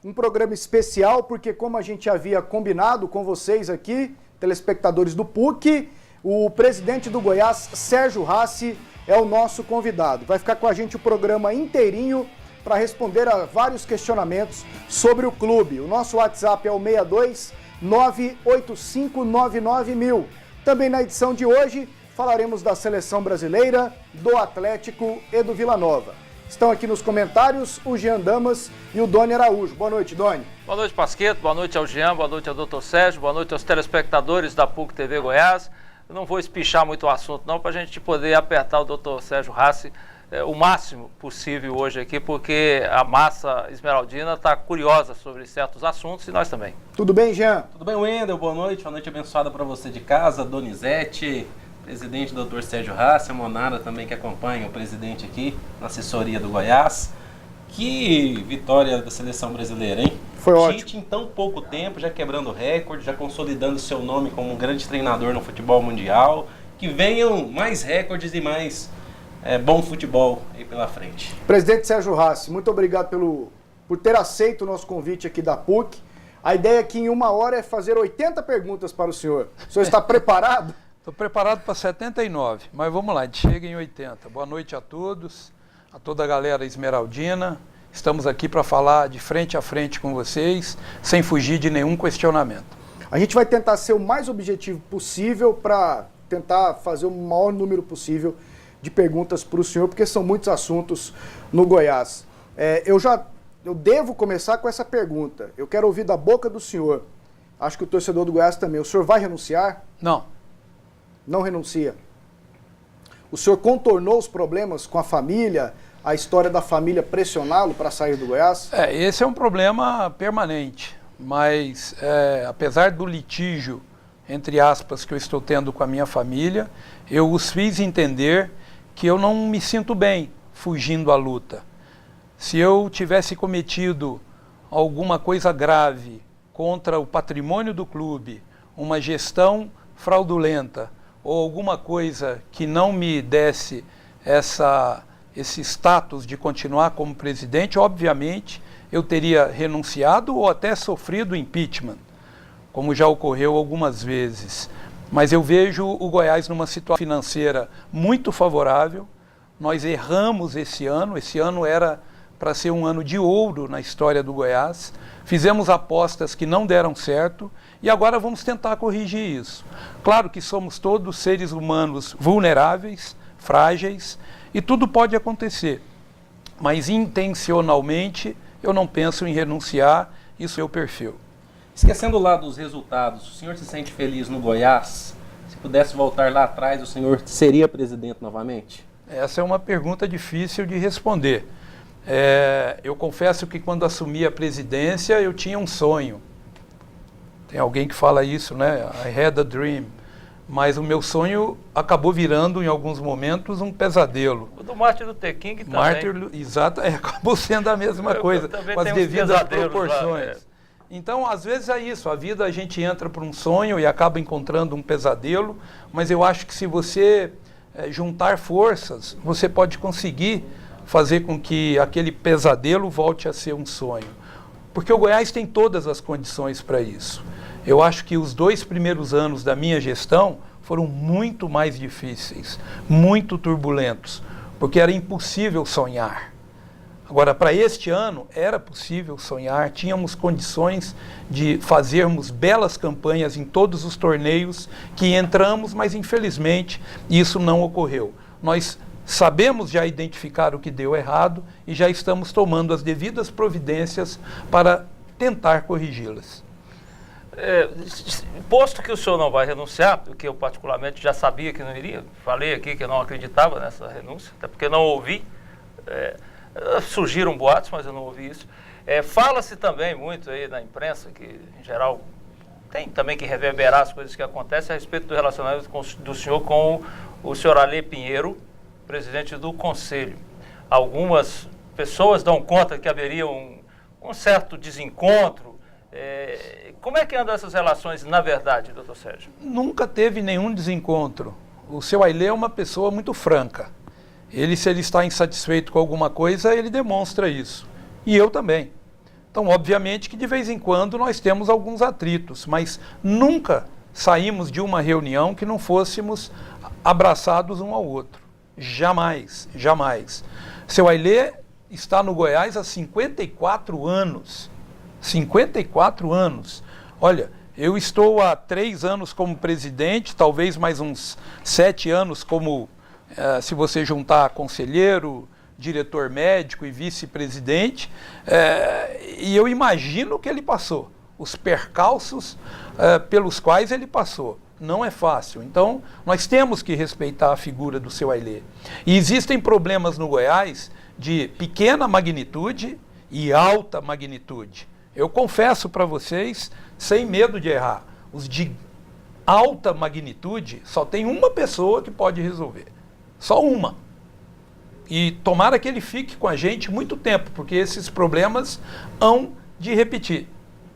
um programa especial, porque como a gente havia combinado com vocês aqui, telespectadores do PUC, o presidente do Goiás, Sérgio Hassi, é o nosso convidado. Vai ficar com a gente o programa inteirinho para responder a vários questionamentos sobre o clube. O nosso WhatsApp é o 62 98599.000. Também na edição de hoje falaremos da seleção brasileira, do Atlético e do Vila Nova. Estão aqui nos comentários o Jean Damas e o Doni Araújo. Boa noite, Doni. Boa noite, Pasqueto. Boa noite ao Jean, boa noite ao Dr. Sérgio, boa noite aos telespectadores da PUC TV Goiás. Eu não vou espichar muito o assunto não, para a gente poder apertar o Dr. Sérgio Hassi o máximo possível hoje aqui, porque a massa esmeraldina está curiosa sobre certos assuntos e nós também. Tudo bem, Jean? Tudo bem, Wendel? Boa noite abençoada para você de casa, Donizete, presidente Dr. Sérgio Hassi, a Monara também que acompanha o presidente aqui na assessoria do Goiás. Que vitória da seleção brasileira, hein? Foi ótimo. Tite em tão pouco tempo, já quebrando recorde, já consolidando seu nome como um grande treinador no futebol mundial. Que venham mais recordes e mais bom futebol aí pela frente. Presidente Sérgio Hassi, muito obrigado por ter aceito o nosso convite aqui da PUC. A ideia aqui em 1 hora é fazer 80 perguntas para o senhor. O senhor está preparado? Estou preparado para 79, mas vamos lá, a gente chega em 80. Boa noite a todos, a toda a galera esmeraldina. Estamos aqui para falar de frente a frente com vocês, sem fugir de nenhum questionamento. A gente vai tentar ser o mais objetivo possível para tentar fazer o maior número possível de perguntas para o senhor, porque são muitos assuntos no Goiás. Eu devo começar com essa pergunta. Eu quero ouvir da boca do senhor. Acho que o torcedor do Goiás também. O senhor vai renunciar? Não. Não renuncia. O senhor contornou os problemas com a família, a história da família pressioná-lo para sair do Goiás? Esse é um problema permanente, mas apesar do litígio, entre aspas, que eu estou tendo com a minha família, eu os fiz entender que eu não me sinto bem fugindo à luta. Se eu tivesse cometido alguma coisa grave contra o patrimônio do clube, uma gestão fraudulenta, ou alguma coisa que não me desse esse status de continuar como presidente, obviamente eu teria renunciado ou até sofrido impeachment, como já ocorreu algumas vezes. Mas eu vejo o Goiás numa situação financeira muito favorável. Nós erramos esse ano era para ser um ano de ouro na história do Goiás. Fizemos apostas que não deram certo e agora vamos tentar corrigir isso. Claro que somos todos seres humanos vulneráveis, frágeis, e tudo pode acontecer. Mas intencionalmente eu não penso em renunciar, isso é o perfil. Esquecendo lá dos resultados, o senhor se sente feliz no Goiás? Se pudesse voltar lá atrás, o senhor seria presidente novamente? Essa é uma pergunta difícil de responder. Eu confesso que quando assumi a presidência eu tinha um sonho. Tem alguém que fala isso, né? I had a dream. Mas o meu sonho acabou virando, em alguns momentos, um pesadelo. O do Martin Luther King também. Exato, acabou sendo a mesma coisa, com as devidas proporções. Lá, Então, às vezes é isso, a vida a gente entra por um sonho e acaba encontrando um pesadelo, mas eu acho que se você juntar forças, você pode conseguir fazer com que aquele pesadelo volte a ser um sonho. Porque o Goiás tem todas as condições para isso. Eu acho que os 2 primeiros anos da minha gestão foram muito mais difíceis, muito turbulentos, porque era impossível sonhar. Agora, para este ano, era possível sonhar, tínhamos condições de fazermos belas campanhas em todos os torneios que entramos, mas infelizmente isso não ocorreu. Nós sabemos já identificar o que deu errado e já estamos tomando as devidas providências para tentar corrigi-las. Posto que o senhor não vai renunciar, porque eu particularmente já sabia que não iria, falei aqui que eu não acreditava nessa renúncia, até porque não ouvi, surgiram boatos, mas eu não ouvi isso. Fala-se também muito aí na imprensa, que em geral tem também que reverberar as coisas que acontecem a respeito do relacionamento do senhor com o senhor Alê Pinheiro, presidente do Conselho. Algumas pessoas dão conta que haveria um certo desencontro. Como é que andam essas relações na verdade, doutor Sérgio? Nunca teve nenhum desencontro. O seu Ailê é uma pessoa muito franca. Se ele está insatisfeito com alguma coisa, ele demonstra isso. E eu também. Então, obviamente que de vez em quando nós temos alguns atritos, mas nunca saímos de uma reunião que não fôssemos abraçados um ao outro. Jamais, jamais. Seu Ailê está no Goiás há 54 anos. 54 anos. Olha, eu estou há 3 anos como presidente, talvez mais uns 7 anos como, se você juntar conselheiro, diretor médico e vice-presidente, e eu imagino que ele passou, os percalços pelos quais ele passou. Não é fácil. Então, nós temos que respeitar a figura do seu Ailê. E existem problemas no Goiás de pequena magnitude e alta magnitude. Eu confesso para vocês, sem medo de errar, os de alta magnitude só tem uma pessoa que pode resolver. Só uma. E tomara que ele fique com a gente muito tempo, porque esses problemas hão de repetir,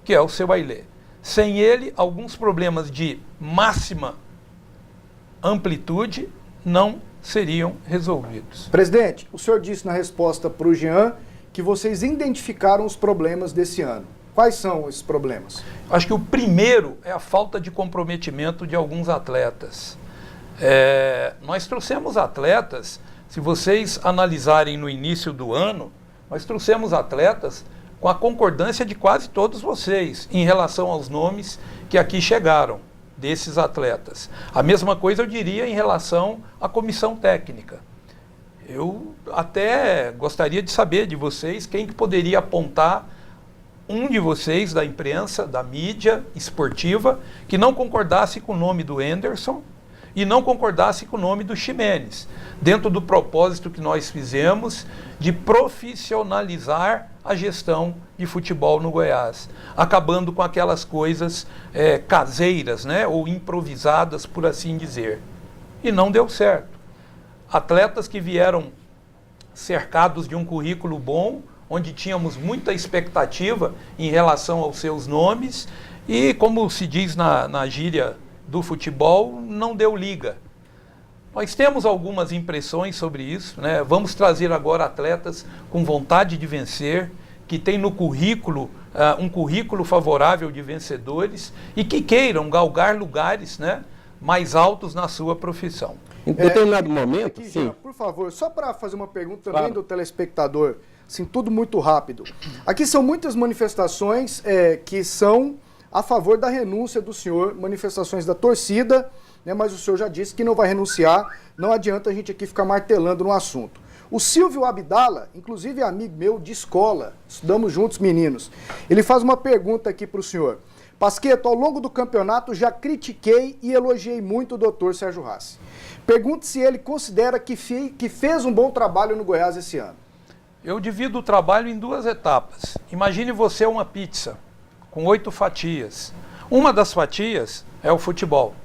que é o seu Ailê. Sem ele, alguns problemas de máxima amplitude não seriam resolvidos. Presidente, o senhor disse na resposta para o Jean que vocês identificaram os problemas desse ano. Quais são esses problemas? Acho que o primeiro é a falta de comprometimento de alguns atletas. Nós trouxemos atletas, se vocês analisarem no início do ano, nós trouxemos atletas com a concordância de quase todos vocês em relação aos nomes que aqui chegaram, desses atletas. A mesma coisa eu diria em relação à comissão técnica. Eu até gostaria de saber de vocês quem que poderia apontar um de vocês da imprensa, da mídia esportiva, que não concordasse com o nome do Anderson e não concordasse com o nome do Ximenes, dentro do propósito que nós fizemos de profissionalizar a gestão de futebol no Goiás, acabando com aquelas coisas caseiras, né, ou improvisadas, por assim dizer. E não deu certo. Atletas que vieram cercados de um currículo bom, onde tínhamos muita expectativa em relação aos seus nomes, e, como se diz na gíria do futebol, não deu liga. Nós temos algumas impressões sobre isso, né? Vamos trazer agora atletas com vontade de vencer, que têm no currículo um currículo favorável de vencedores e que queiram galgar lugares, né, mais altos na sua profissão. Em determinado momento, aqui, sim. Jean, por favor, só para fazer uma pergunta também do telespectador, assim, tudo muito rápido. Aqui são muitas manifestações que são a favor da renúncia do senhor, manifestações da torcida, né, mas o senhor já disse que não vai renunciar, não adianta a gente aqui ficar martelando no assunto. O Silvio Abdala, inclusive é amigo meu de escola, estudamos juntos, meninos, ele faz uma pergunta aqui para o senhor. Pasquetto, ao longo do campeonato já critiquei e elogiei muito o doutor Sérgio Hassi. Pergunte se ele considera que fez um bom trabalho no Goiás esse ano. Eu divido o trabalho em 2 etapas. Imagine você uma pizza com 8 fatias. Uma das fatias é o futebol.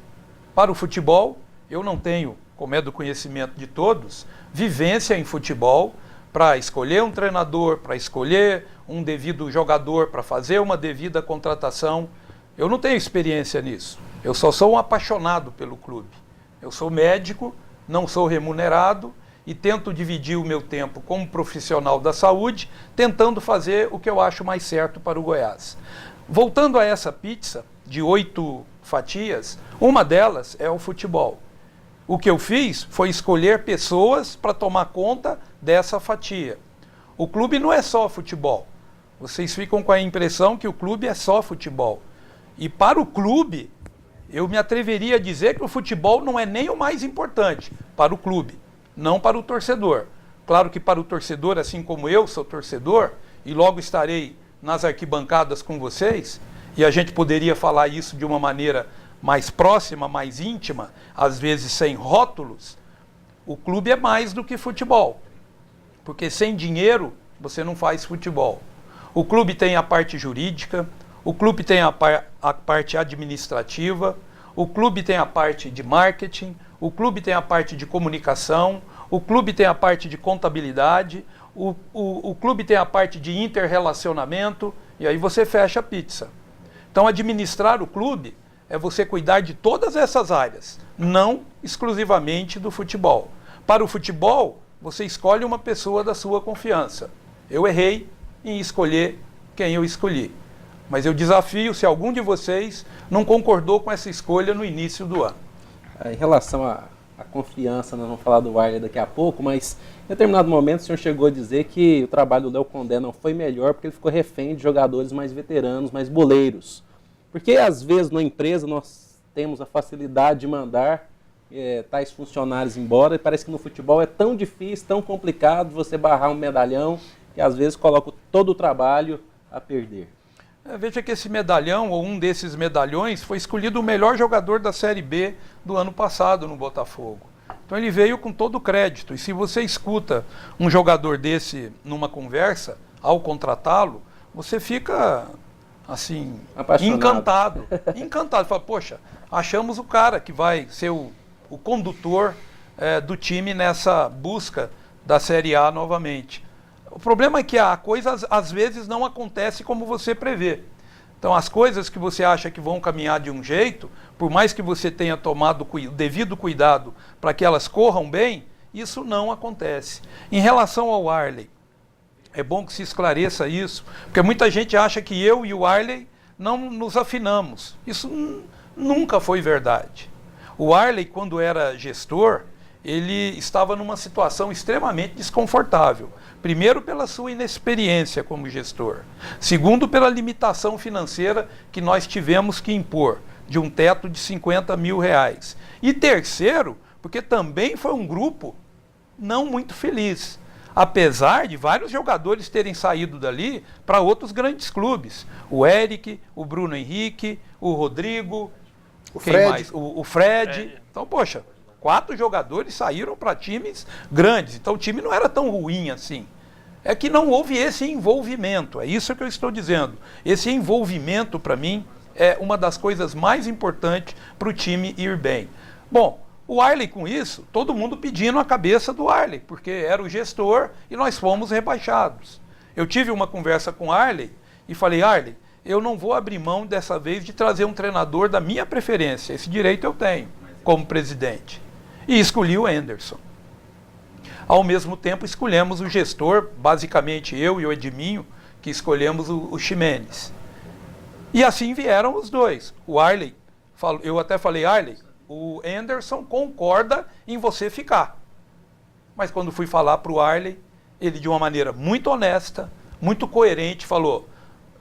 Para o futebol, eu não tenho, como é do conhecimento de todos, vivência em futebol para escolher um treinador, para escolher um devido jogador, para fazer uma devida contratação. Eu não tenho experiência nisso. Eu só sou um apaixonado pelo clube. Eu sou médico, não sou remunerado e tento dividir o meu tempo como profissional da saúde, tentando fazer o que eu acho mais certo para o Goiás. Voltando a essa pizza de 8 fatias, uma delas é o futebol. O que eu fiz foi escolher pessoas para tomar conta dessa fatia. O clube não é só futebol. Vocês ficam com a impressão que o clube é só futebol. E para o clube, eu me atreveria a dizer que o futebol não é nem o mais importante para o clube, não para o torcedor. Claro que para o torcedor, assim como eu sou torcedor, e logo estarei nas arquibancadas com vocês, e a gente poderia falar isso de uma maneira mais próxima, mais íntima, às vezes sem rótulos, o clube é mais do que futebol. Porque sem dinheiro você não faz futebol. O clube tem a parte jurídica, o clube tem a parte administrativa, o clube tem a parte de marketing, o clube tem a parte de comunicação, o clube tem a parte de contabilidade, o clube tem a parte de interrelacionamento, e aí você fecha a pizza. Então, administrar o clube é você cuidar de todas essas áreas, não exclusivamente do futebol. Para o futebol, você escolhe uma pessoa da sua confiança. Eu errei em escolher quem eu escolhi. Mas eu desafio se algum de vocês não concordou com essa escolha no início do ano. Em relação à confiança, nós vamos falar do Warley daqui a pouco, mas em determinado momento o senhor chegou a dizer que o trabalho do Léo Condé não foi melhor porque ele ficou refém de jogadores mais veteranos, mais boleiros. Porque às vezes na empresa nós temos a facilidade de mandar tais funcionários embora e parece que no futebol é tão difícil, tão complicado você barrar um medalhão que às vezes coloca todo o trabalho a perder. Veja que esse medalhão, ou um desses medalhões, foi escolhido o melhor jogador da Série B do ano passado no Botafogo. Então ele veio com todo o crédito. E se você escuta um jogador desse numa conversa, ao contratá-lo, você fica, assim, apaixonado. encantado. Encantado. Fala, poxa, achamos o cara que vai ser o condutor do time nessa busca da Série A novamente. O problema é que a coisa às vezes não acontece como você prevê. Então as coisas que você acha que vão caminhar de um jeito, por mais que você tenha tomado o devido cuidado para que elas corram bem, isso não acontece. Em relação ao Warley, é bom que se esclareça isso, porque muita gente acha que eu e o Warley não nos afinamos. Isso nunca foi verdade. O Warley, quando era gestor, ele estava numa situação extremamente desconfortável. Primeiro, pela sua inexperiência como gestor. Segundo, pela limitação financeira que nós tivemos que impor, de um teto de R$50 mil. E terceiro, porque também foi um grupo não muito feliz. Apesar de vários jogadores terem saído dali para outros grandes clubes. O Eric, o Bruno Henrique, o Rodrigo, quem mais? O Fred. Então, poxa, 4 jogadores saíram para times grandes, então o time não era tão ruim assim. É que não houve esse envolvimento, é isso que eu estou dizendo. Esse envolvimento, para mim, é uma das coisas mais importantes para o time ir bem. Bom, o Warley com isso, todo mundo pedindo a cabeça do Warley, porque era o gestor e nós fomos rebaixados. Eu tive uma conversa com o Warley e falei, Warley, eu não vou abrir mão dessa vez de trazer um treinador da minha preferência, esse direito eu tenho como presidente. E escolhi o Anderson. Ao mesmo tempo, escolhemos o gestor, basicamente eu e o Edminho, que escolhemos o Ximenes. E assim vieram os dois. O Warley, eu até falei, Warley, o Anderson concorda em você ficar. Mas quando fui falar para o Warley, ele de uma maneira muito honesta, muito coerente, falou,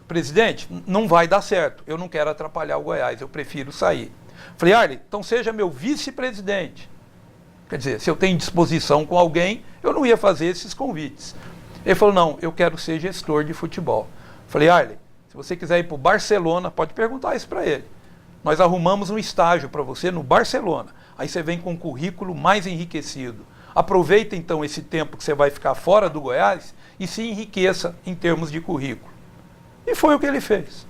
presidente, não vai dar certo, eu não quero atrapalhar o Goiás, eu prefiro sair. Falei, Warley, então seja meu vice-presidente. Quer dizer, se eu tenho disposição com alguém, eu não ia fazer esses convites. Ele falou, não, eu quero ser gestor de futebol. Falei, Warley, se você quiser ir para o Barcelona, pode perguntar isso para ele. Nós arrumamos um estágio para você no Barcelona. Aí você vem com um currículo mais enriquecido. Aproveita então esse tempo que você vai ficar fora do Goiás e se enriqueça em termos de currículo. E foi o que ele fez.